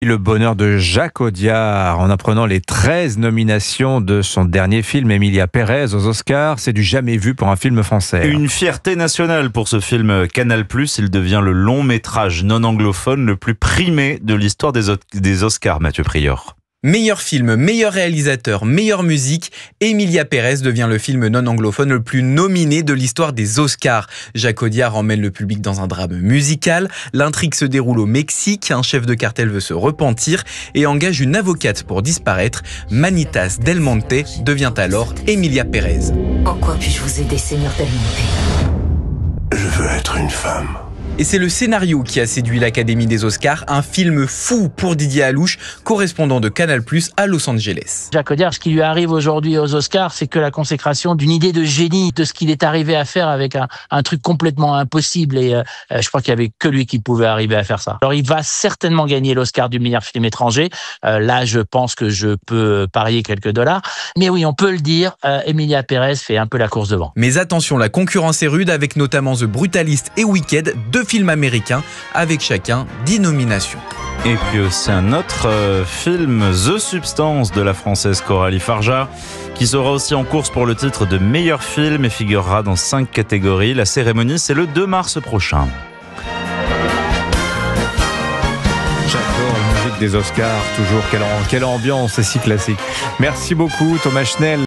Le bonheur de Jacques Audiard en apprenant les 13 nominations de son dernier film Emilia Pérez aux Oscars. C'est du jamais vu pour un film français. Une fierté nationale pour ce film Canal+. Il devient le long métrage non anglophone le plus primé de l'histoire des Oscars, Mathieu Prior. Meilleur film, meilleur réalisateur, meilleure musique, Emilia Pérez devient le film non anglophone le plus nominé de l'histoire des Oscars. Jacques Audiard emmène le public dans un drame musical. L'intrigue se déroule au Mexique. Un chef de cartel veut se repentir et engage une avocate pour disparaître. Manitas Del Monte devient alors Emilia Pérez. En quoi puis-je vous aider, Seigneur Del Monte ? Je veux être une femme. Et c'est le scénario qui a séduit l'Académie des Oscars, un film fou pour Didier Halouche, correspondant de Canal+ à Los Angeles. Jacques Audiard, ce qui lui arrive aujourd'hui aux Oscars, c'est que la consécration d'une idée de génie, de ce qu'il est arrivé à faire avec un truc complètement impossible. Et je crois qu'il n'y avait que lui qui pouvait arriver à faire ça. Alors il va certainement gagner l'Oscar du meilleur film étranger. Là, je pense que je peux parier quelques dollars. Mais oui, on peut le dire, Emilia Pérez fait un peu la course devant. Mais attention, la concurrence est rude avec notamment The Brutalist et Wicked, deux films américains avec chacun 10 nominations. Et puis aussi un autre film, The Substance, de la française Coralie Farja, qui sera aussi en course pour le titre de meilleur film et figurera dans 5 catégories. La cérémonie, c'est le 2 mars prochain. J'adore la musique des Oscars, toujours. Quelle ambiance, c'est si classique. Merci beaucoup Thomas Schnell.